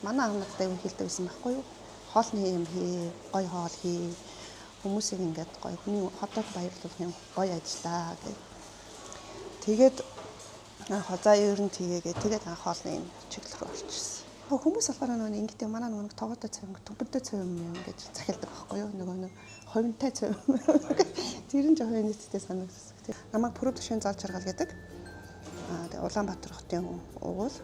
Манай аав надад аягүй хэлдэг байсан байхгүй юу? Хоолны юм хий, гоё хоол хий. Хүмүүсийг ингээд гоё хүний хотод баярлуулах юм гоё ажиллаа гэх. Тэгээд за ер нь тэгээд анх хоолны чиглэл рүү орчихсон. Хүмүүс болохоор нөгөө ингээд манай нөгөө тогоотой цавин, төмпөнтэй цавин юм гэж захиалдаг байхгүй юу? Нөгөө ховинтай цавин. Тэр нь жоохон нийтдээ санагдсан. Намайг продакшн зал чаргал гэдэг. Тэгээ Улаанбаатар хотын угуул.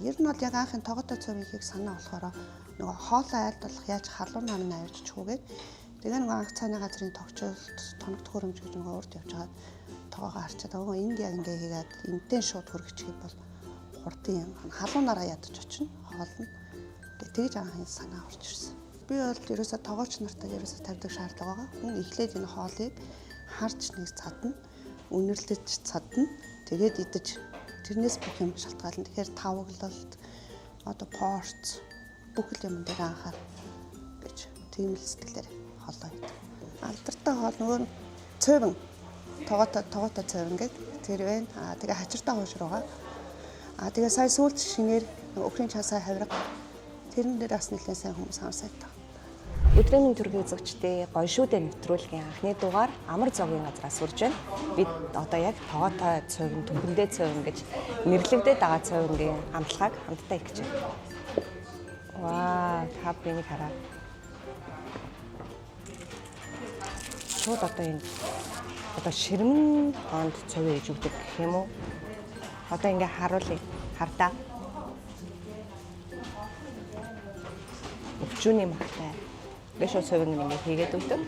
Ер нь бол яг анхын тогоотой цавиныг санаа болохоор нөгөө хоолой айлтуулах яаж халуун намын авирч чүүгээд тэгээ нөгөө анх цааны газрын тогтчлолт тоног төхөөрөмж гэж нөгөө урд явж байгаа тоогоо харчаад нөгөө энд яг ингээ хийгээд энтэй шууд хүргэчих бол хурдын юм халуунаараа ядаж очино хоолно гэ тэгж анхын санаа орж ирсэн. Би бол ерөөсө тоогооч нартай ерөөсө тавьдаг шаардлага байгаа. Хүн эхлээд энэ хоолыг харж нэг цадна, үнэрлэж цадна, тэгээд идэж тэрнээс бүх юм шалтгаална. Тэгэхээр тавглалт, одоо порц бүх юм дээр анхаар гэж тийм л сэтгэлээр хоолоо идэв. Алдартай хоол нөгөө цэвэн тогоотой цэвэн гэдэг тэр байна. Тэгээ хачиртай хууш руугаа. Тэгээ сая сүүлд шинээр өхрийн часаа хавирга тэрэн дээр бас нэлээд сайн хүмүүс хансайтай. Өдрийн төргийн зөвчтэй гоё шүүдэ нэвтрүүлгийн анхны дугаар амар зогийн газраас сурж байна. Бид одоо яг тогоотой цэвэн, төмпөндөө цэвэн гэж нэрлэгдээд байгаа цэвэнгийн амтлагыг хамтдаа их гэж байна. Ваа, та бүхнийг хараа. Шууд одоо энэ ширмэн хонд цэвэн ээж өгдөг гэх юм уу? Одоо ингээ харуулъя. Хардаа. Өвчүүний магтай. Гэшөө цэвэн ингээ хийгээд өгдөг.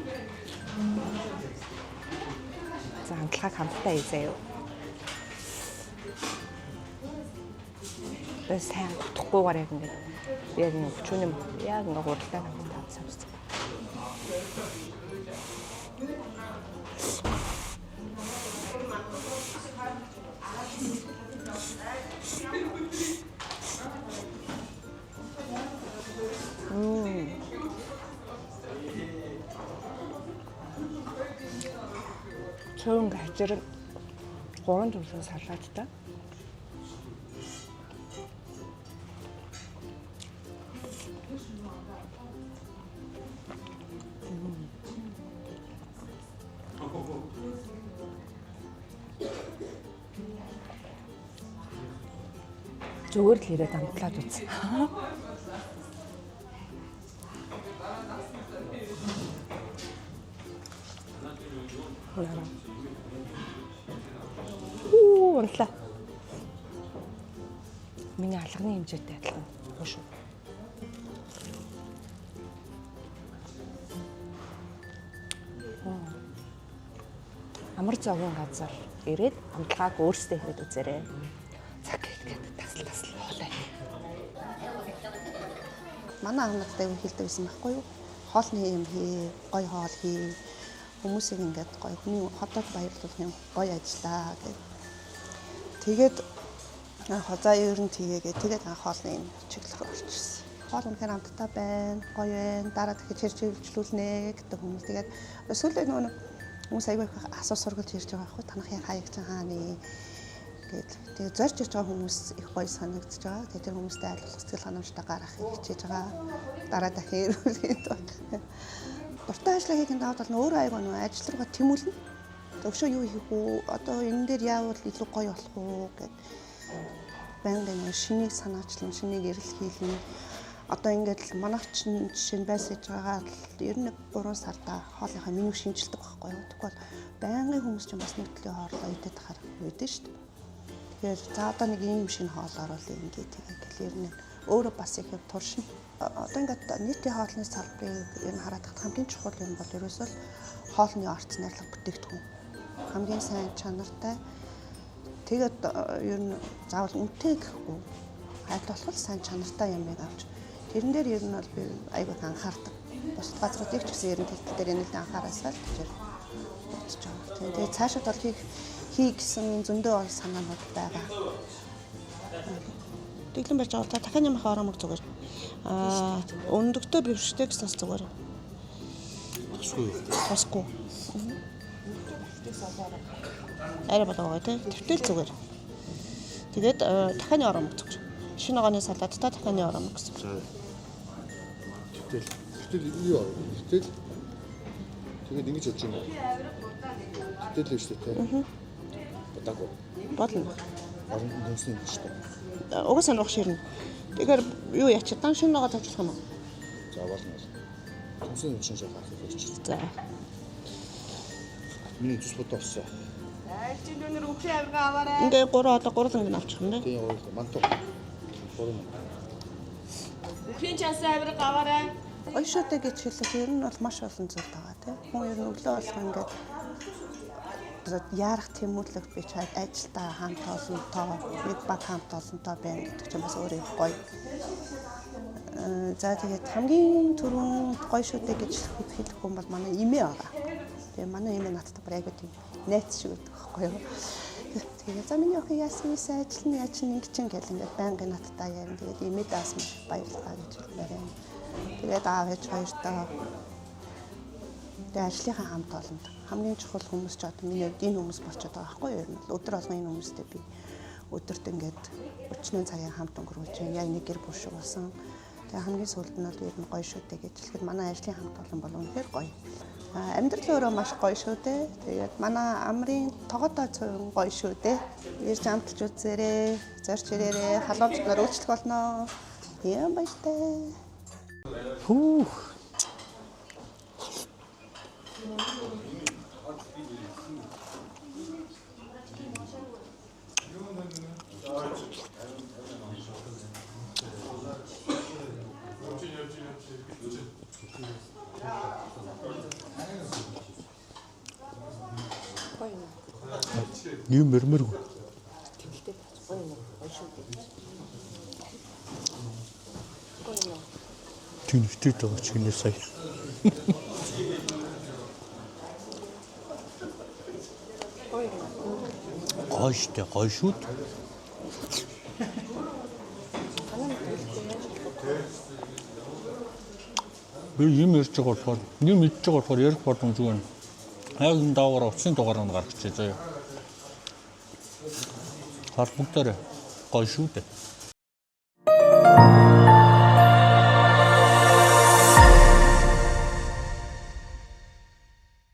За хамтлагыг хамтдаа хийзээ юу. Тэгээ сайн утгахгүйгээр яг ингээ яг нэг өвчүүний яг ингээ хуралдаа хамтдаа тавьсан. Цэвэн хажир 3 төрлийн салааттай. Зүгээр л ирээд амтлаад үз. Унтлаа. Миний алганы хэмжээтэй адилхан. Хөөш. Амар зовын газар ирээд амтлагааг өөрсдөө хийгээд үзээрэй. Цаг гэдэг тасал хоолой. Манай аав надад аягүй хэлдэг байсан байхгүй юу? Хоолны юм хий, гоё хоол хий. Хүмүүсийг ингээд гоё хүний хотод баярлуулах юм гоё ажиллаа гэх. Тэгээд за ер нь тэгээд анх хоолны чиглэл рүү орчихсон. Хоол үнэхээр амттай байна, гоё байна. Дараа дахиж хэрэгжүүлнэ гэдэг хүмүүс. Тэгээд сүүлийн нөгөө хүмүүс аягүй асуу сургалж ирж байгаа байхгүй танах яг хаягч хааны гэд. Тэгээд зорж иж байгаа хүмүүс их гоё санагдаж байгаа. Тэгээд тэр хүмүүстэй айлуулах сэтгэл ханамжтай гарах хичээж байгаа. Дараа дахин ирүүлээд байна. Дуртай ажил хийх даваад бол өөрөө аягүй нөгөө ажил руугаа тэмүүлнэ. Өшөө юу хийх үү? Одоо энэ дээр яавал илүү гоё болох уу гэд. Баян шинийг санаачлан, шинийг эрэл хийлнэ. Одоо ингээд л манайч жишээ нь байсаж байгаа л ер нь 3 сарда хоолынхаа меню шинжилдэг байхгүй юу. Тэгвэл байнгын хүмүүс ч бас нэг төлөв хоолоо идэх тахаар үүдэн шүү дээ. Тэгэхээр за одоо нэг ийм шинэ хоол оруулъя ингээд тэгээд ер нь өөрөө бас их туршина. Одоо ингээд нийтийн хоолны салбарыг ер нь хараад хат хамгийн чухал юм бол ерөөсөө хоолны орц найрлага бүтээгдэхүүн. Хамгийн сайн чанартай. Тэгээд ер нь заавал үнэтэй гэхгүй аль болох сайн чанартай юмыг авч тэрэн дээр ер нь бол би аягүй анхаардаг. Бусад газруудыг ч гэсэн ер нь тэлтэл дээр нэлээд анхаараасаа л гэж бодож байгаа. Тэгээд цаашид бол хий гэсэн зөндөө санаанууд байгаа. Дэглэн барьж байгаа та дахин юм ахаа оромог зүгээр. Өндөгтэй бивштэй гэсэн зүгээр. Тосгүй. Арай болоо тий. Твтэл зүгээр. Тэгээд дахин оромог зүгээр. шинэ огооны салааттай дахианы ором гэсэн. За. Гэтэл юу аа? Гэтэл тэгээд ингэж болж байна. Гэтэл л шүү дээ. Бодаагүй. Болно. Орон нөөцний юм шүү дээ. Угаасаа нуух ширнэ. Тэгэхээр юу ячаа дан шинэ огоо тавьчих юм уу? За болно. Нөөцний юм шиг харах гэж байна. За. Миний зүс бодоо авсан. Ингээ 3 ингэ авчих юм Тийм гоё. Мантуу. Гурван. Үхэн чанс авир гаваарай. Ойшоотой гэж хэлэх ер нь бол маш олон зүйл байгаа тийм. Хүн ер нь өглөө болох ингээд яарах тэмүүлэх би чад ажилдаа хамт олонтоо нэг баг хамт олонтоо байна гэдэг чинь бас өөрөө гоё. За тэгээд хамгийн түрүүн гоё шүдэ гэж хэлэх хүн бол манай эмээ байгаа. Тэгээ манай эмээ надтай бүр айгүй тийм найз шиг байдаг байхгүй юу. Тэгээ за миний охин яасан ийсэн ажил нь яаж ингэ чинь гэл ингээд байнгын надтай ярина. Тэгээд эмээ даас маш баярлалаа гэж хэлмээрээ. Тэгээд аав ээж хоёртоо тэгээ ажлынхаа хамт олонд хамгийн чухал хүмүүс ч одоо миний хувьд энэ хүмүүс болчиход байгаа байхгүй юу? Ер нь өдөр болгон энэ хүмүүстэй би өдөрт ингээд 40 цагийн хамт өнгөрүүлж байна. Яг нэг гэр бүл шиг болсон. Тэгээ хамгийн сүүлд нь бол ер нь гоё шүү дээ гэж хэлэхэд манай ажлын хамт олон бол үнэхээр гоё. Амьдрал өөрөө маш гоё шүү дээ. Тэгээд манай амрын тогоотой цовын гоё шүү дээ. Ирж амталж үзээрэй. Зорч ирээрэй. Халуумч нар үйлчлэх болно. Яам баяртай. Хүү. Юм мэрмэргүй. Тэнхтэй байгаа ч гинэ сая. Гойштэй гойшүүд. Би юм ярьж байгаа болохоор, юм идж байгаа болохоор ярих боломжгүй байна. Яг энэ даавар утасны дугаар нь гаргачихъя заяа. Харбугтараа гойшүүд.